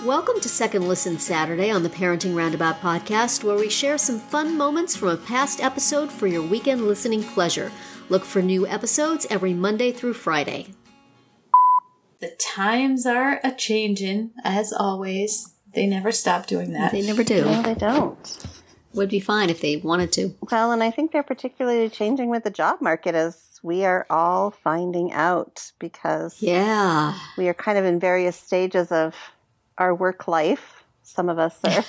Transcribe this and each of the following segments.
Welcome to Second Listen Saturday on the Parenting Roundabout podcast, where we share some fun moments from a past episode for your weekend listening pleasure. Look for new episodes every Monday through Friday. The times are a-changin', as always. They never stop doing that. They never do. No, they don't. Would be fine if they wanted to. Well, and I think they're particularly changing with the job market, as we are all finding out, because we are kind of in various stages of our work life. Some of us are.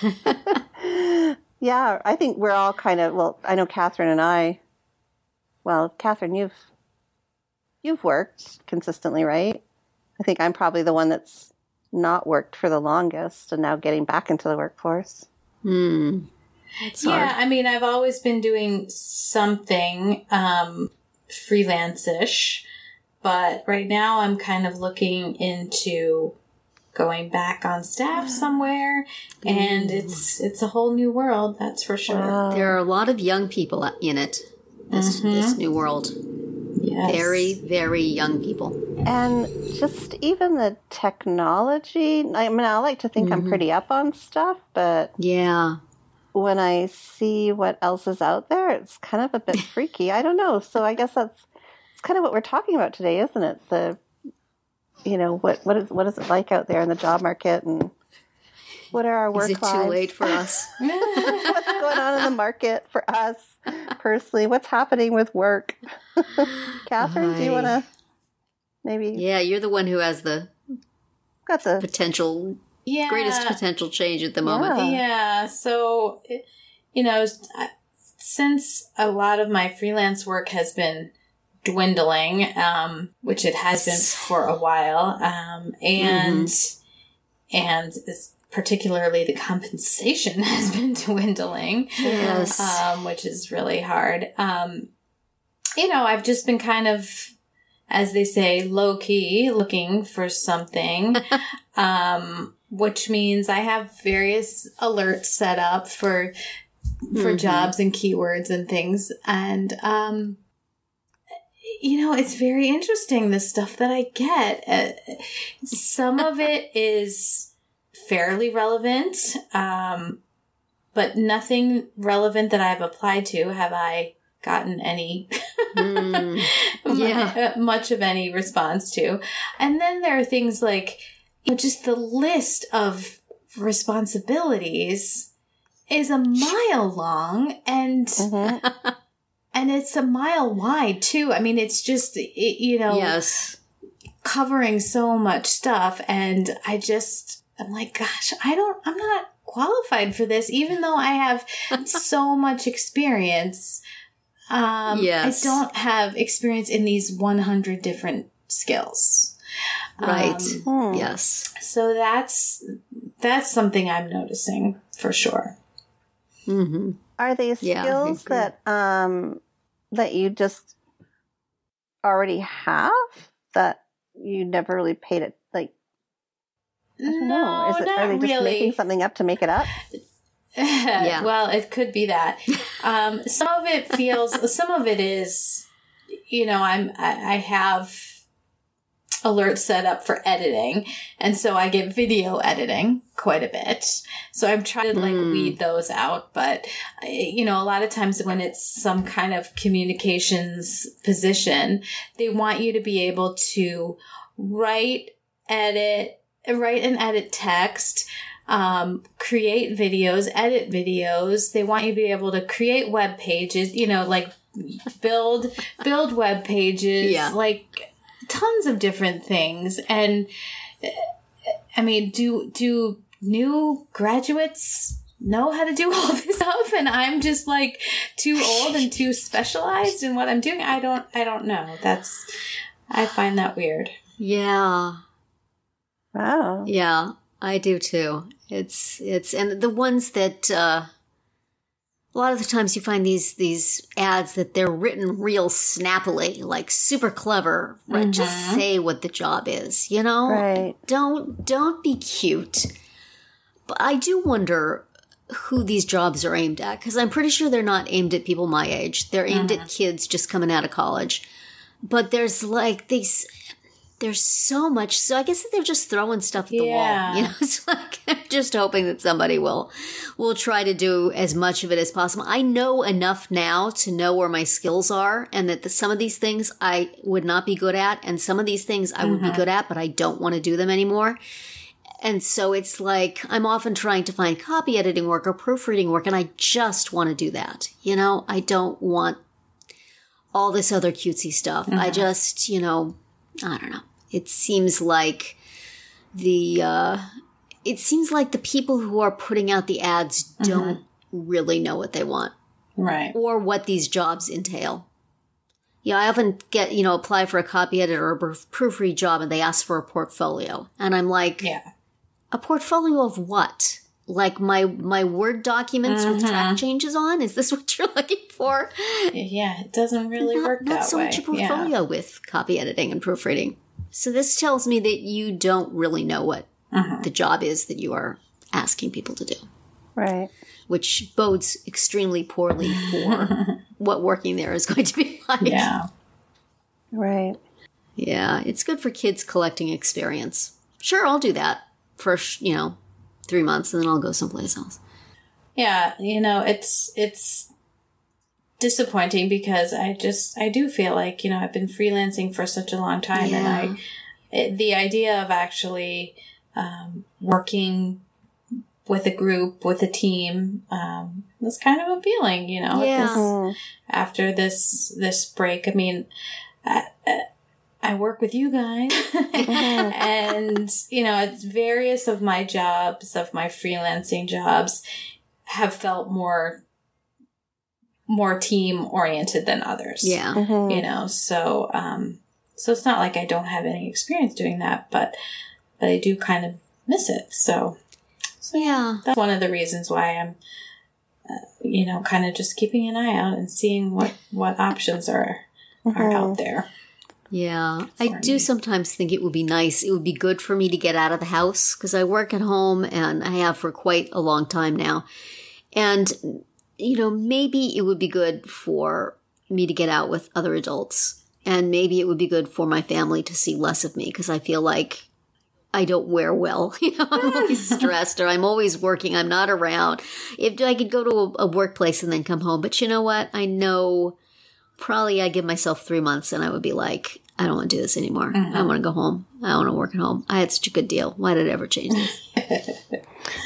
Yeah, I think we're all kind of, well, I know Catherine and I, well, Catherine, you've worked consistently, right? I think I'm probably the one that's not worked for the longest and now getting back into the workforce. That's hard. I mean, I've always been doing something freelance-ish, but right now I'm kind of looking into going back on staff somewhere, and it's a whole new world, that's for sure. Wow. There are a lot of young people in it, this new world. Yes. Very, very young people. And just even the technology, I mean, I like to think I'm pretty up on stuff, but Yeah. when I see what else is out there, it's kind of a bit freaky. I don't know. So I guess it's kind of what we're talking about today, isn't it? What is it like out there in the job market, and what are our work lives? Is it too late for us? What's going on in the market for us personally? What's happening with work? Catherine, do you want to maybe? Yeah, you're the one who has the Got the potential, greatest potential change at the moment. Yeah. So, since a lot of my freelance work has been dwindling, which it has been for a while, and particularly the compensation has been dwindling, which is really hard. I've just been kind of, as they say, low-key looking for something, which means I have various alerts set up for jobs and keywords and things. And, it's very interesting, the stuff that I get. Some of it is fairly relevant, but nothing relevant that I've applied to have I gotten any much of any response to. And then there are things like just the list of responsibilities is a mile long, and and it's a mile wide too. I mean, it's just covering so much stuff, and I'm like, gosh, I'm not qualified for this, even though I have so much experience. I don't have experience in these 100 different skills. Right. Yes. So that's something I'm noticing for sure. Mm-hmm. Are they skills that you just already have that you never really paid it? Like, I don't know. Are they just really making something up to make it up? Well, it could be that. Some of it is, I have alerts set up for editing, and so I get video editing quite a bit. So I'm trying to weed those out. But, a lot of times when it's some kind of communications position, they want you to be able to write and edit text, create videos, edit videos. They want you to be able to create web pages, build web pages, tons of different things. And I mean, do new graduates know how to do all this stuff? And I'm just too old and too specialized in what I'm doing. I don't know. I find that weird. Yeah. Wow. Yeah, I do too. It's and the ones that a lot of the times you find these ads that they're written real snappily, like super clever, right? Just say what the job is, Right. Don't be cute. But I do wonder who these jobs are aimed at, because I'm pretty sure they're not aimed at people my age. They're aimed at kids just coming out of college. But there's there's so much. So I guess that they're just throwing stuff at the wall. You know, it's like I'm just hoping that somebody will try to do as much of it as possible. I know enough now to know where my skills are, and that some of these things I would not be good at, and some of these things I would be good at, but I don't want to do them anymore. And so it's like I'm often trying to find copy editing work or proofreading work, and I just want to do that. You know, I don't want all this other cutesy stuff. I just, you know, I don't know. It seems like the people who are putting out the ads don't really know what they want. Right. Or what these jobs entail. Yeah, I often get, you know, apply for a copy editor or a proofread job and they ask for a portfolio. And I'm like, a portfolio of what? Like my Word documents with track changes on? Is this what you're looking for? Yeah, it doesn't really work that way. Not so much a portfolio with copy editing and proofreading. So this tells me that you don't really know what the job is that you are asking people to do. Right. Which bodes extremely poorly for what working there is going to be like. Yeah. Right. Yeah, it's good for kids collecting experience. Sure, I'll do that for, 3 months and then I'll go someplace else. Yeah, you know, it's disappointing because I do feel like, you know, I've been freelancing for such a long time and the idea of actually working with a group, with a team, was kind of appealing, you know, after this break. I mean, I work with you guys and, you know, it's various of my jobs, of my freelancing jobs have felt more team oriented than others. Yeah. You know, so it's not like I don't have any experience doing that, but I do kind of miss it. So yeah, that's one of the reasons why I'm, you know, kind of just keeping an eye out and seeing what options are out there. Yeah, I do sometimes think it would be nice. It would be good for me to get out of the house because I work at home and I have for quite a long time now. And, you know, maybe it would be good for me to get out with other adults. And maybe it would be good for my family to see less of me because I feel like I don't wear well. You know, I'm always stressed or I'm always working. I'm not around. If I could go to a workplace and then come home. But you know what? I know probably I give myself 3 months and I would be like, I don't want to do this anymore. I want to go home. I want to work at home. I had such a good deal. Why did it ever change this?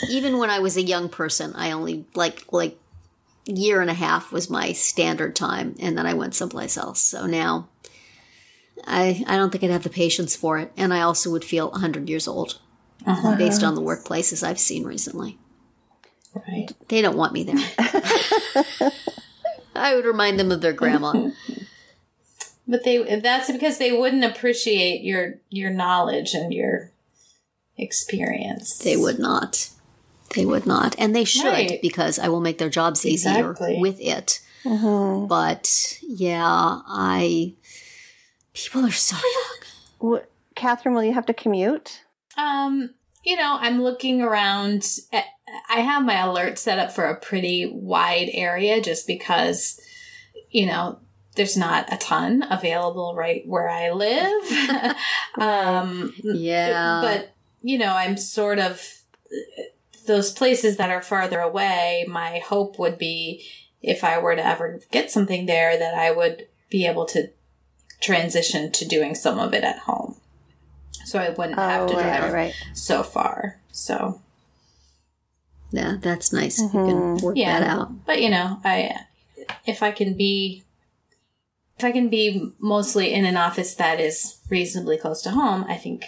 Even when I was a young person, I only like year and a half was my standard time. And then I went someplace else. So now I don't think I'd have the patience for it. And I also would feel 100 years old based on the workplaces I've seen recently. Right. They don't want me there. I would remind them of their grandma. But that's because they wouldn't appreciate your knowledge and your experience. They would not. They would not. And they should because I will make their jobs easier with it. But yeah, people are so young. Catherine, will you have to commute? You know, I'm looking around. I have my alert set up for a pretty wide area just because, you know, there's not a ton available right where I live. But, you know, I'm sort of those places that are farther away. My hope would be if I were to ever get something there that I would be able to transition to doing some of it at home. So I wouldn't have to drive so far. So. Yeah, that's nice. You can work that out. But, you know, if I can be mostly in an office that is reasonably close to home, I think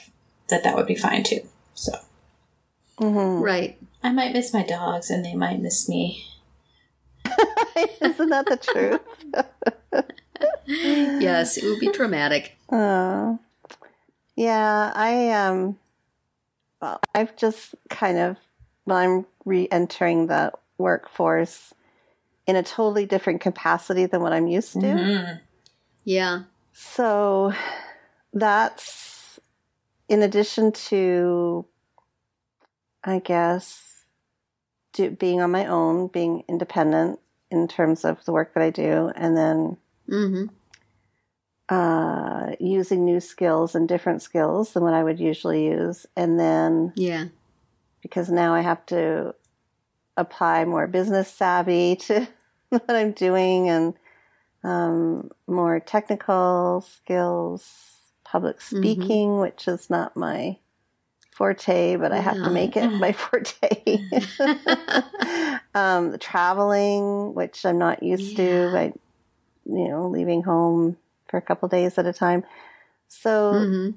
that would be fine too. So. Right. I might miss my dogs and they might miss me. Isn't that the truth? Yes, it would be traumatic. Yeah, I've just kind of, I'm re-entering the workforce in a totally different capacity than what I'm used to. Yeah. So that's in addition to, I guess, being on my own, being independent in terms of the work that I do, and then using new skills and different skills than what I would usually use. And then, because now I have to apply more business savvy to what I'm doing, and more technical skills, public speaking, which is not my forte, but I have to make it my forte. Traveling, which I'm not used to, by leaving home for a couple days at a time. So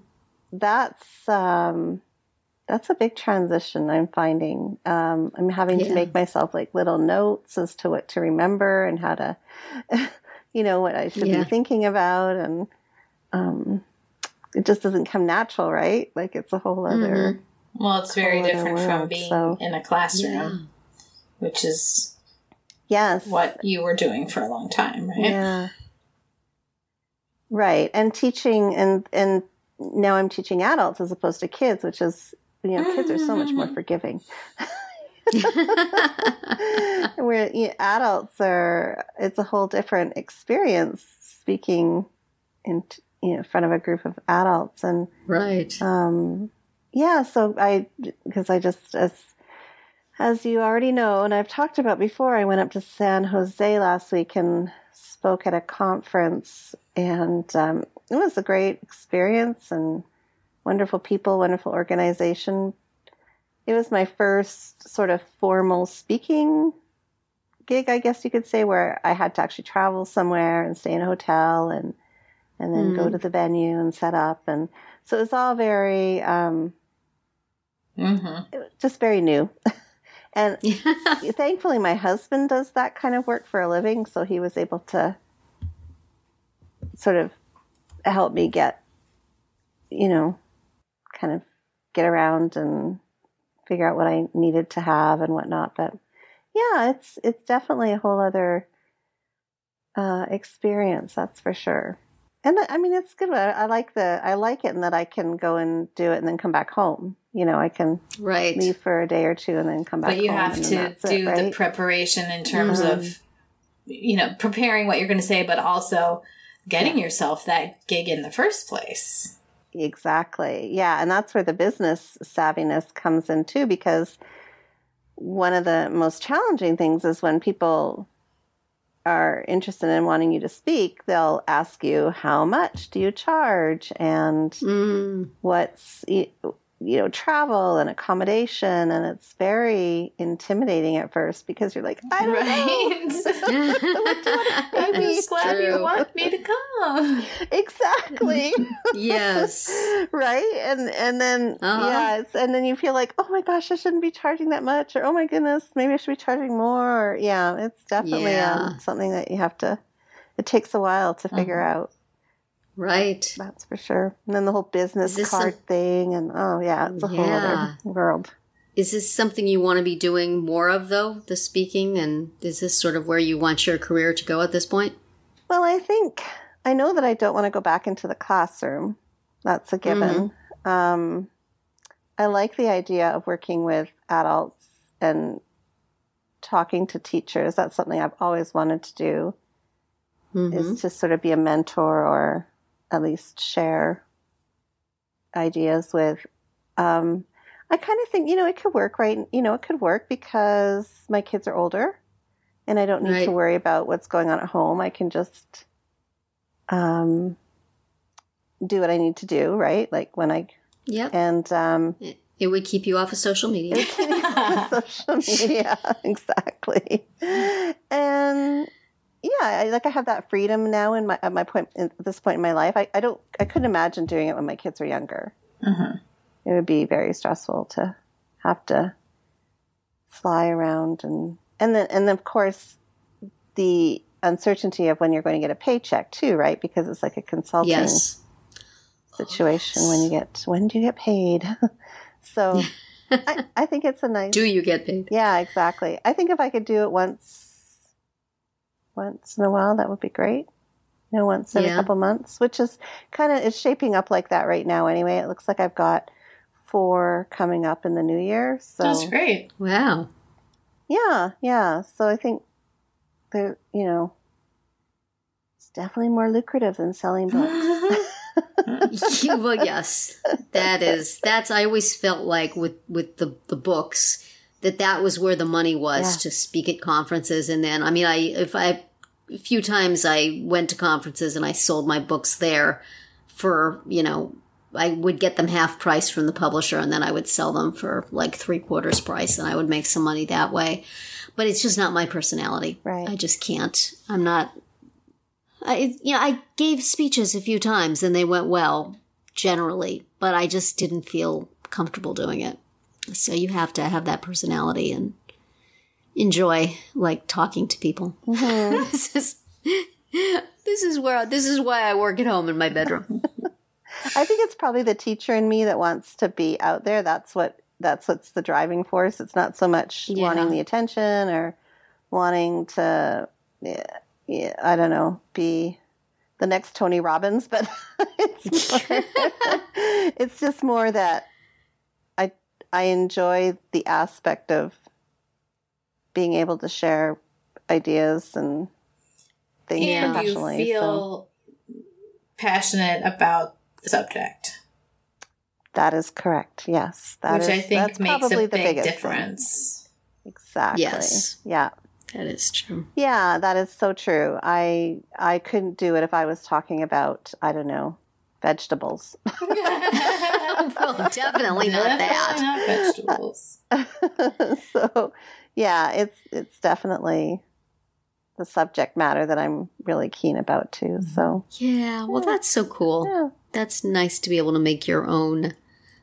that's a big transition I'm finding. I'm having to make myself like little notes as to what to remember and how to, what I should be thinking about. And it just doesn't come natural, right? Like it's a whole other. Well, it's very different from being in a classroom, which is what you were doing for a long time, right? Yeah. Right. And teaching, and now I'm teaching adults as opposed to kids, which is, kids are so much more forgiving. Where adults it's a whole different experience speaking in front of a group of adults. And so because I just, as you already know, and I've talked about before, I went up to San Jose last week and spoke at a conference, and it was a great experience and wonderful people, wonderful organization. It was my first sort of formal speaking gig, I guess you could say, where I had to actually travel somewhere and stay in a hotel and then go to the venue and set up. And so it was all very, just very new. And thankfully my husband does that kind of work for a living, so he was able to sort of help me get, kind of get around and figure out what I needed to have and whatnot. But yeah, it's definitely a whole other experience, that's for sure. And I mean, it's good. I like it in that I can go and do it and then come back home. I can leave for a day or two and then come back home. But you have to do the preparation in terms of, preparing what you're going to say, but also getting yourself that gig in the first place. Exactly. Yeah. And that's where the business savviness comes in too, because one of the most challenging things is when people are interested in wanting you to speak, they'll ask you, how much do you charge? And what's, travel and accommodation. And it's very intimidating at first because you're like, I don't know. I'm just glad you want me to come. Exactly. Yes. Right. And then, and then you feel like, oh my gosh, I shouldn't be charging that much, or, oh my goodness, maybe I should be charging more. Or, it's definitely something that you have to, it takes a while to figure out. Right. That's for sure. And then the whole business card thing, and it's a whole other world. Is this something you want to be doing more of, though, the speaking? And is this sort of where you want your career to go at this point? Well, I know that I don't want to go back into the classroom. That's a given. I like the idea of working with adults and talking to teachers. That's something I've always wanted to do, is to sort of be a mentor or at least share ideas with. I kind of think, it could work, right? It could work because my kids are older and I don't need to worry about what's going on at home. I can just do what I need to do, right? Like when I... Yep. And... it would keep you off of social media. Social media, exactly. And... yeah, I have that freedom now at this point in my life. I couldn't imagine doing it when my kids were younger. It would be very stressful to have to fly around and then of course the uncertainty of when you're going to get a paycheck too, right? Because it's like a consulting situation. When do you get paid? So I think it's a nice. Do you get paid? Yeah, exactly. I think if I could do it once in a while, that would be great. Once in a couple months, which is it's shaping up like that right now anyway. It looks like I've got 4 coming up in the new year. So that's great. Wow. Yeah. So I think there, It's definitely more lucrative than selling books. Well, yes, that's, I always felt like with the books, that was where the money was, to speak at conferences. And then, I mean, a few times I went to conferences and I sold my books there for, I would get them half price from the publisher, and then I would sell them for like 3/4 price, and I would make some money that way. But it's just not my personality. Right. I just can't. I'm not. I gave speeches a few times and they went well, generally, but I just didn't feel comfortable doing it. So you have to have that personality and enjoy like talking to people. Mm-hmm. This is why I work at home in my bedroom. I think it's probably the teacher in me that wants to be out there. That's what's the driving force. It's not so much wanting the attention or wanting to, I don't know, be the next Tony Robbins, but it's just more that I enjoy the aspect of being able to share ideas and things professionally. And you feel passionate about the subject. That is correct. Yes, which I think makes a big difference. Thing. Exactly. Yes. Yeah. That is true. Yeah, that is so true. I couldn't do it if I was talking about, I don't know, vegetables. Well, definitely not that. Not vegetables. So, yeah, it's definitely the subject matter that I'm really keen about too. So yeah, well, that's so cool. Yeah. That's nice to be able to make your own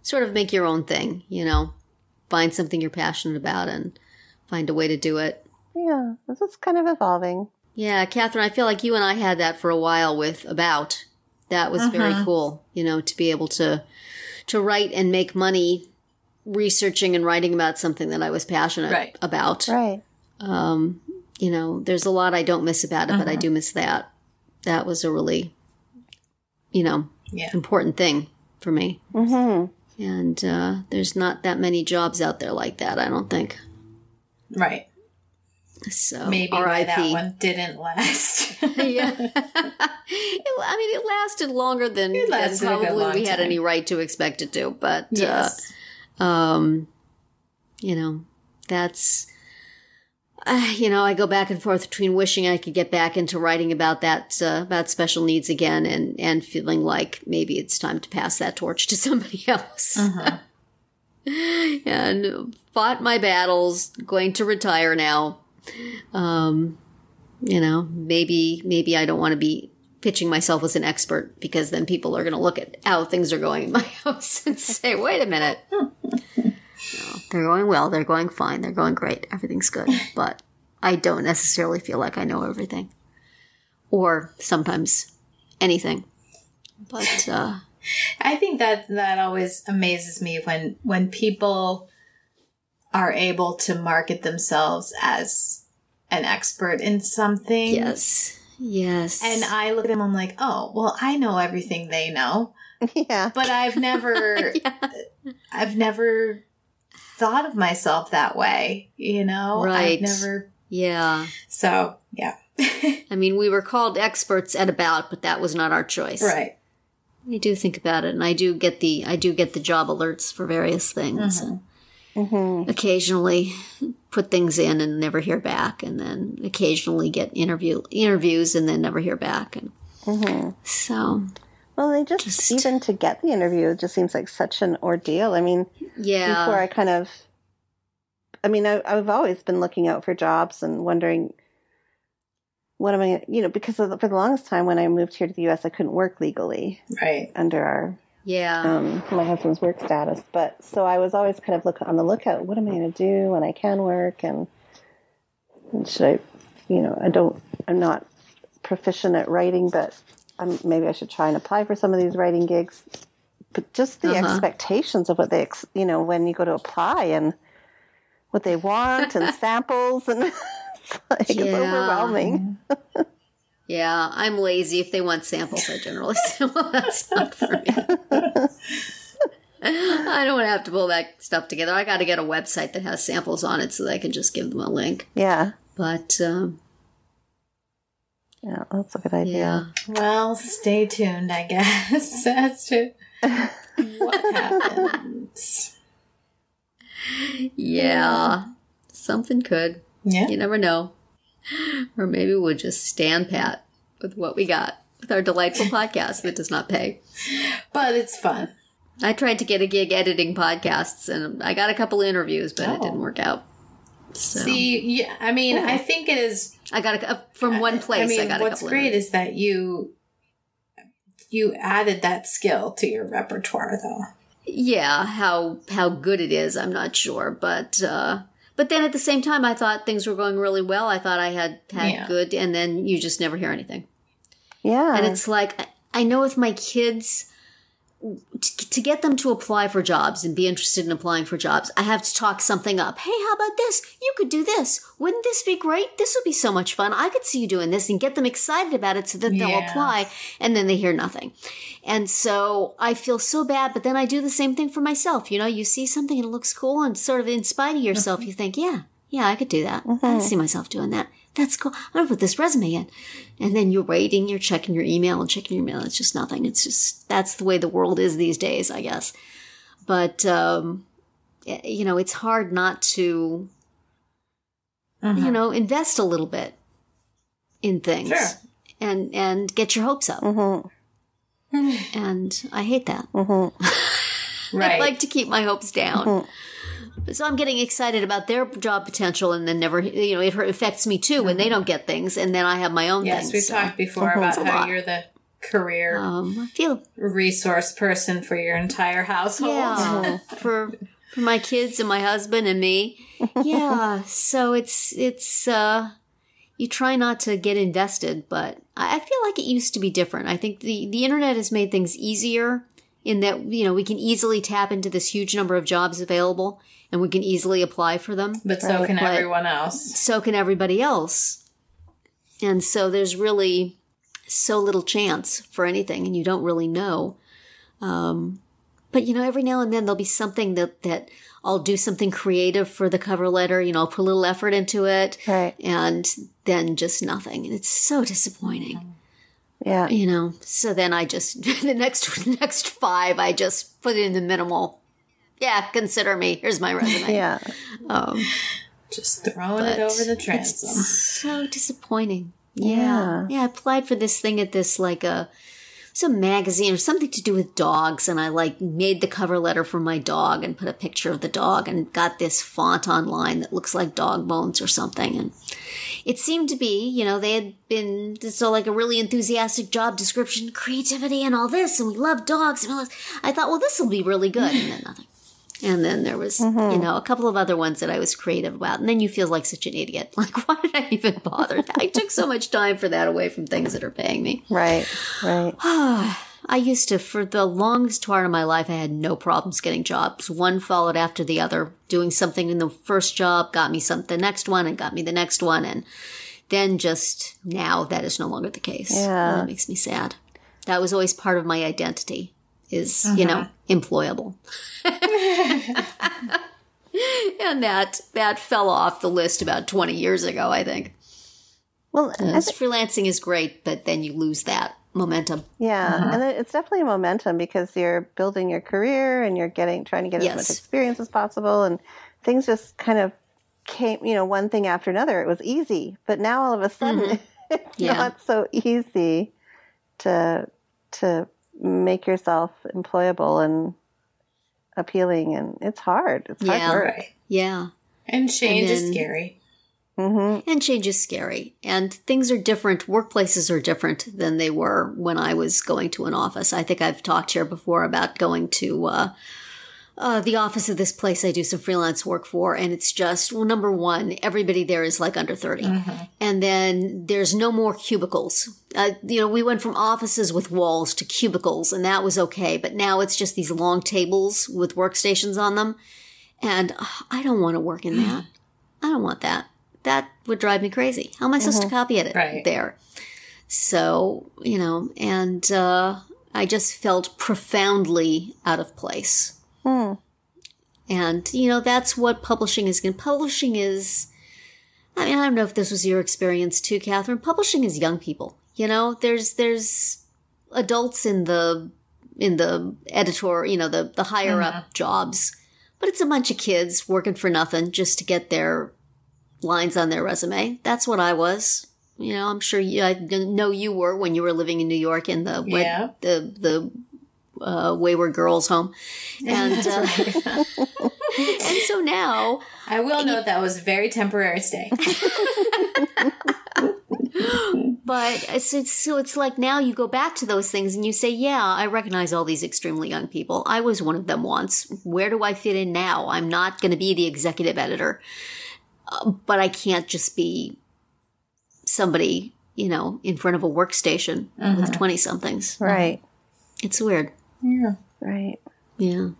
thing, find something you're passionate about and find a way to do it. Yeah, this is kind of evolving. Yeah, Catherine, I feel like you and I had that for a while with About. That was very cool, to be able to write and make money researching and writing about something that I was passionate about. Right. There's a lot I don't miss about it, but I do miss that. That was a really, important thing for me. Mm-hmm. And there's not that many jobs out there like that, I don't think. Right. So maybe why that one didn't last. Yeah. It lasted longer than probably we had any right to expect it to. But, yes. That's... I go back and forth between wishing I could get back into writing about that, about special needs again, and feeling like maybe it's time to pass that torch to somebody else. Uh-huh. And fought my battles, going to retire now. Maybe I don't want to be pitching myself as an expert, because then people are going to look at how things are going in my house and say, wait a minute. No, they're going well. They're going fine. They're going great. Everything's good. But I don't necessarily feel like I know everything. Or sometimes anything. But I think that always amazes me when people are able to market themselves as an expert in something. Yes. Yes. And I look at them, I'm like, oh, well, I know everything they know. Yeah. But I've never thought of myself that way, Right. I've never. Yeah. So, yeah. I mean, we were called experts at About, but that was not our choice. Right. I do think about it, and I do get the job alerts for various things. Mm-hmm. And occasionally put things in and never hear back, and then occasionally get interviews and then never hear back. And so, well, they just even to get the interview, it just seems like such an ordeal. I mean, before I've always been looking out for jobs and wondering, what am I, because for the longest time when I moved here to the U.S., I couldn't work legally. Right. Under our, my husband's work status. But so I was always kind of on the lookout, what am I going to do when I can work? And should I, I'm not proficient at writing, but maybe I should try and apply for some of these writing gigs. But just the expectations of what they, when you go to apply and what they want and samples, and it's overwhelming. Yeah, I'm lazy. If they want samples, I generally say, well, that's not for me. I don't have to pull that stuff together. I got to get a website that has samples on it so that I can just give them a link. Yeah. But, Yeah, that's a good idea. Yeah. Well, stay tuned, I guess, as to what happens. Yeah. Something could. Yeah. You never know. Or maybe we'll just stand pat with what we got with our delightful podcast that does not pay. But it's fun. I tried to get a gig editing podcasts, and I got a couple of interviews, but it didn't work out. So. See, yeah, I mean, I think it is... I got from one place, I got a couple what's great is that you added that skill to your repertoire, though. Yeah, how good it is, I'm not sure, but then at the same time, I thought things were going really well. I thought I had good, and then you just never hear anything. Yeah. And it's like, I know with my kids, to get them to apply for jobs and be interested in applying for jobs, I have to talk something up. Hey, how about this? You could do this. Wouldn't this be great? This would be so much fun. I could see you doing this, and get them excited about it so that they'll apply, and then they hear nothing. And so I feel so bad, but then I do the same thing for myself. You know, you see something and it looks cool, and sort of in spite of yourself, you think, yeah, I could do that. I can see myself doing that. That's cool. I'm going to put this resume in. And then you're waiting, you're checking your email. It's just nothing. It's just, that's the way the world is these days, I guess. But, you know, it's hard not to, you know, invest a little bit in things. Sure. And get your hopes up. And I hate that. Right. I like to keep my hopes down. So I'm getting excited about their job potential, and then never, you know, it affects me too when they don't get things, and then I have my own things. Yes, we've talked before about how you're the career I feel resource person for your entire household. Yeah, for my kids and my husband and me. Yeah, so it's you try not to get invested, but I feel like it used to be different. I think the internet has made things easier in that, you know, we can easily tap into this huge number of jobs available, and we can easily apply for them. But so can everyone else. So can everybody else. And so there's really so little chance for anything, and you don't really know. But, you know, every now and then there'll be something that I'll do something creative for the cover letter. You know, I'll put a little effort into it. Right. And then just nothing. And it's so disappointing. Yeah. You know, so then I just, the next 5, I just put it in the minimal. Yeah, consider me. Here's my resume. Yeah. Just throwing it over the transom. It's so disappointing. Yeah. Yeah, I applied for this thing at this, like some magazine or something to do with dogs, and I made the cover letter for my dog and put a picture of the dog and got this font online that looks like dog bones or something. And it seemed to be, you know, they had been so like a really enthusiastic job description, creativity and all this, and we love dogs. And all this. I thought, well, this will be really good, and then nothing. And then there was, you know, a couple of other ones that I was creative about. And then you feel like such an idiot. Like, why did I even bother? I took so much time for that away from things that are paying me. Right. I used to, for the longest part of my life, I had no problems getting jobs. One followed after the other. Doing something in the first job got me the next one and got me the next one. And then just now that is no longer the case. Yeah. That makes me sad. That was always part of my identity. Is, you know, employable. And that fell off the list about 20 years ago, I think. Well, freelancing is great, but then you lose that momentum. Yeah, and it's definitely a momentum because you're building your career and you're trying to get as much experience as possible, and things just kind of came, you know, one thing after another. It was easy, but now all of a sudden it's not so easy to make yourself employable and appealing, and it's hard. It's hard work. Right. Yeah. And change is scary. And change is scary. And things are different. Workplaces are different than they were when I was going to an office. I think I've talked here before about going to the office of this place I do some freelance work for, and it's just, well, number one, everybody there is like under 30. And then there's no more cubicles. You know, we went from offices with walls to cubicles, and that was okay. But now it's just these long tables with workstations on them. And I don't want to work in that. I don't want that. That would drive me crazy. How am I supposed to copy it there? So, you know, and I just felt profoundly out of place. And, you know, that's what publishing is. Publishing is, I mean, I don't know if this was your experience too, Catherine. Publishing is young people. You know, there's adults in the editor, you know, the higher up jobs, but it's a bunch of kids working for nothing just to get their lines on their resume. That's what I was. You know, I'm sure I know you were when you were living in New York in the Wayward Girls home. And, and so now... I will note that was a very temporary stay. But so it's like now you go back to those things and you say, yeah, I recognize all these extremely young people. I was one of them once. Where do I fit in now? I'm not going to be the executive editor. But I can't just be somebody, you know, in front of a workstation with 20-somethings. Right. It's weird. Yeah. Right. Yeah.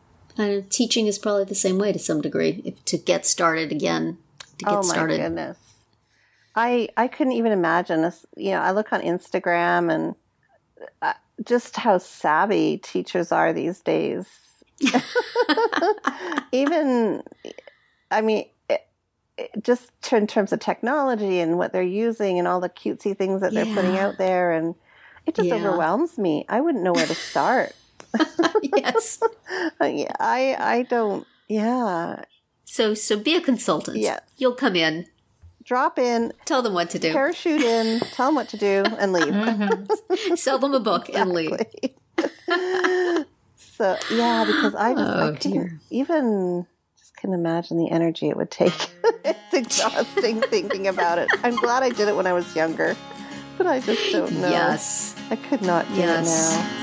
Teaching is probably the same way to some degree, to get started again. Oh, my goodness. I couldn't even imagine this. You know, I look on Instagram and just how savvy teachers are these days. Even, I mean, just in terms of technology and what they're using and all the cutesy things that they're putting out there. And it just overwhelms me. I wouldn't know where to start. Yes. I don't, So be a consultant. Yes. You'll come in. Drop in. Tell them what to do. Parachute in. Tell them what to do and leave. Sell them a book and leave. So, yeah, because I can't even just can imagine the energy it would take. It's exhausting thinking about it. I'm glad I did it when I was younger, but I just don't know. Yes. I could not do it now.